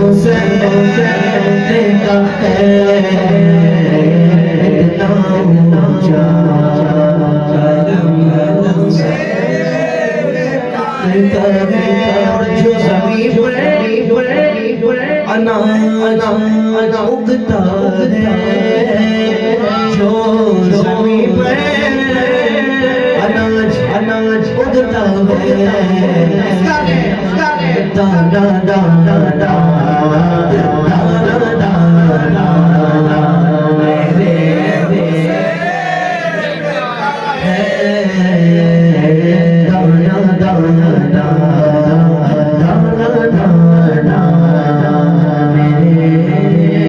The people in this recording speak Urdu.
حسین کا ہے اتنا اونچا اور جو زمین پر اناج اگتا ہے، جو زمین پر اناج اگتا ہے، دانا دانا دانا